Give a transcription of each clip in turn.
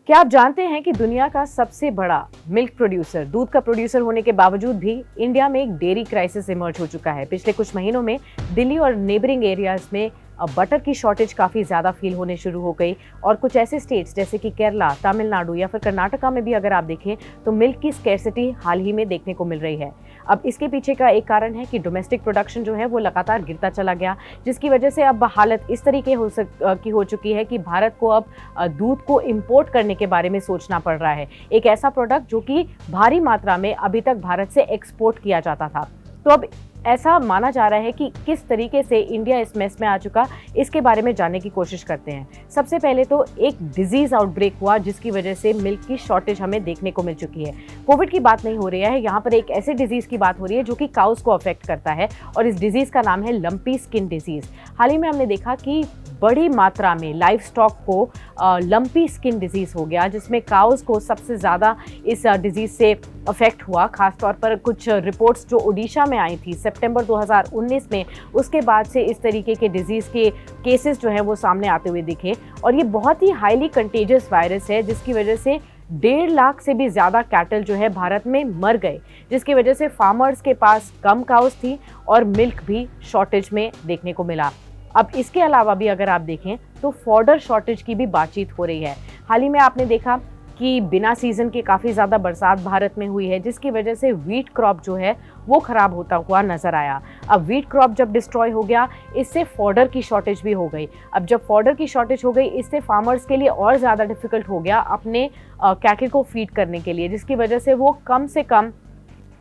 क्या आप जानते हैं कि दुनिया का सबसे बड़ा मिल्क प्रोड्यूसर, दूध का प्रोड्यूसर होने के बावजूद भी इंडिया में एक डेयरी क्राइसिस इमर्ज हो चुका है। पिछले कुछ महीनों में दिल्ली और नेबरिंग एरियाज में बटर की शॉर्टेज काफ़ी ज़्यादा फील होने शुरू हो गई और कुछ ऐसे स्टेट्स जैसे कि केरला, तमिलनाडु या फिर कर्नाटका में भी अगर आप देखें तो मिल्क की स्कैरसिटी हाल ही में देखने को मिल रही है। अब इसके पीछे का एक कारण है कि डोमेस्टिक प्रोडक्शन जो है वो लगातार गिरता चला गया, जिसकी वजह से अब हालत इस तरीके हो चुकी है कि भारत को अब दूध को इम्पोर्ट करने के बारे में सोचना पड़ रहा है। एक ऐसा प्रोडक्ट जो कि भारी मात्रा में अभी तक भारत से एक्सपोर्ट किया जाता था। तो अब ऐसा माना जा रहा है कि किस तरीके से इंडिया इस मेस में आ चुका, इसके बारे में जानने की कोशिश करते हैं। सबसे पहले तो एक डिजीज आउटब्रेक हुआ जिसकी वजह से मिल्क की शॉर्टेज हमें देखने को मिल चुकी है। कोविड की बात नहीं हो रही है, यहाँ पर एक ऐसे डिजीज की बात हो रही है जो कि काउस को अफेक्ट करता है और इस डिजीज का नाम है लंपी स्किन डिजीज। हाल ही में हमने देखा कि बड़ी मात्रा में लाइव स्टॉक को लंपी स्किन डिजीज हो गया, जिसमें काउस को सबसे ज़्यादा इस डिजीज से अफेक्ट हुआ। खासतौर पर कुछ रिपोर्ट्स जो ओडिशा में आई थी सितंबर 2019 में, उसके बाद से इस तरीके के डिजीज़ के केसेस जो हैं वो सामने आते हुए दिखे और ये बहुत ही हाईली कंटेजियस वायरस है, जिसकी वजह से 1.5 लाख से भी ज़्यादा कैटल जो है भारत में मर गए, जिसकी वजह से फार्मर्स के पास कम काउस थी और मिल्क भी शॉर्टेज में देखने को मिला। अब इसके अलावा भी अगर आप देखें तो फॉडर शॉर्टेज की भी बातचीत हो रही है। हाल ही में आपने देखा कि बिना सीज़न के काफ़ी ज़्यादा बरसात भारत में हुई है, जिसकी वजह से व्हीट क्रॉप जो है वो ख़राब होता हुआ नज़र आया। अब व्हीट क्रॉप जब डिस्ट्रॉय हो गया, इससे फॉडर की शॉर्टेज भी हो गई। अब जब फॉडर की शॉर्टेज हो गई, इससे फार्मर्स के लिए और ज़्यादा डिफ़िकल्ट हो गया अपने कैटल को फीड करने के लिए, जिसकी वजह से वो कम से कम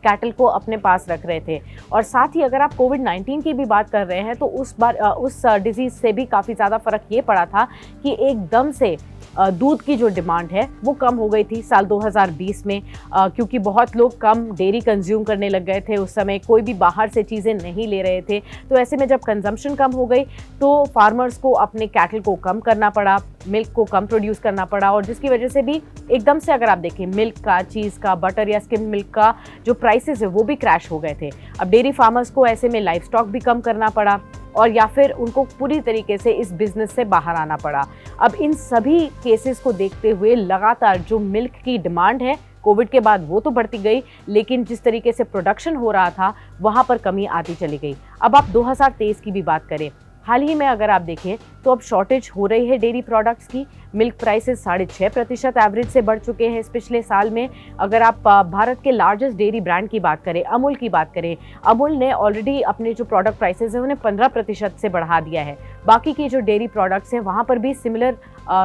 कैटल को अपने पास रख रहे थे। और साथ ही अगर आप कोविड-19 की भी बात कर रहे हैं तो उस डिजीज़ से भी काफ़ी ज़्यादा फ़र्क ये पड़ा था कि एकदम से दूध की जो डिमांड है वो कम हो गई थी साल 2020 में, क्योंकि बहुत लोग कम डेयरी कंज्यूम करने लग गए थे। उस समय कोई भी बाहर से चीज़ें नहीं ले रहे थे, तो ऐसे में जब कंजम्पशन कम हो गई तो फार्मर्स को अपने कैटल को कम करना पड़ा, मिल्क को कम प्रोड्यूस करना पड़ा और जिसकी वजह से भी एकदम से अगर आप देखें मिल्क का, चीज़ का, बटर या स्किम मिल्क का जो प्राइसेस है वो भी क्रैश हो गए थे। अब डेयरी फार्मर्स को ऐसे में लाइव स्टॉक भी कम करना पड़ा और या फिर उनको पूरी तरीके से इस बिज़नेस से बाहर आना पड़ा। अब इन सभी केसेस को देखते हुए लगातार जो मिल्क की डिमांड है कोविड के बाद वो तो बढ़ती गई, लेकिन जिस तरीके से प्रोडक्शन हो रहा था वहाँ पर कमी आती चली गई। अब आप 2023 की भी बात करें, हाल ही में अगर आप देखें तो अब शॉर्टेज हो रही है डेयरी प्रोडक्ट्स की। मिल्क प्राइसेस 6.5% एवरेज से बढ़ चुके हैं इस पिछले साल में। अगर आप भारत के लार्जेस्ट डेयरी ब्रांड की बात करें, अमूल की बात करें, अमूल ने ऑलरेडी अपने जो प्रोडक्ट प्राइसेस हैं उन्हें 15% से बढ़ा दिया है। बाकी की जो डेयरी प्रोडक्ट्स हैं वहाँ पर भी सिमिलर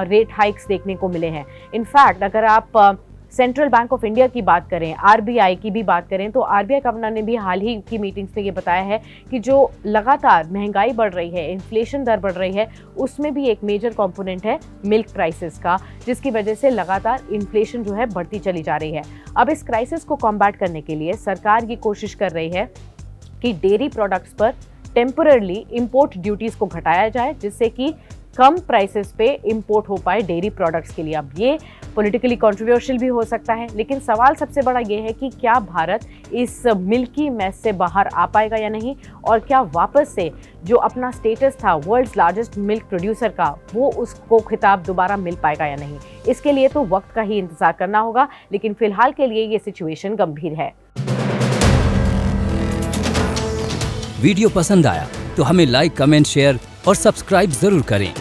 रेट हाइक्स देखने को मिले हैं। इनफैक्ट अगर आप सेंट्रल बैंक ऑफ इंडिया की बात करें, आरबीआई की भी बात करें, तो आरबीआई गवर्नर ने भी हाल ही की मीटिंग्स में ये बताया है कि जो लगातार महंगाई बढ़ रही है, इन्फ्लेशन दर बढ़ रही है, उसमें भी एक मेजर कंपोनेंट है मिल्क प्राइसेस का, जिसकी वजह से लगातार इन्फ्लेशन जो है बढ़ती चली जा रही है। अब इस क्राइसिस को कॉम्बैट करने के लिए सरकार ये कोशिश कर रही है कि डेयरी प्रोडक्ट्स पर टेम्पररली इम्पोर्ट ड्यूटीज़ को घटाया जाए, जिससे कि कम प्राइसेस पे इंपोर्ट हो पाए डेयरी प्रोडक्ट्स के लिए। अब ये पॉलिटिकली कंट्रोवर्शियल भी हो सकता है, लेकिन सवाल सबसे बड़ा ये है कि क्या भारत इस मिल्की मैस से बाहर आ पाएगा या नहीं, और क्या वापस से जो अपना स्टेटस था वर्ल्ड्स लार्जेस्ट मिल्क प्रोड्यूसर का, वो उसको खिताब दोबारा मिल पाएगा या नहीं। इसके लिए तो वक्त का ही इंतजार करना होगा, लेकिन फिलहाल के लिए ये सिचुएशन गंभीर है। वीडियो पसंद आया तो हमें लाइक, कमेंट, शेयर और सब्सक्राइब जरूर करें।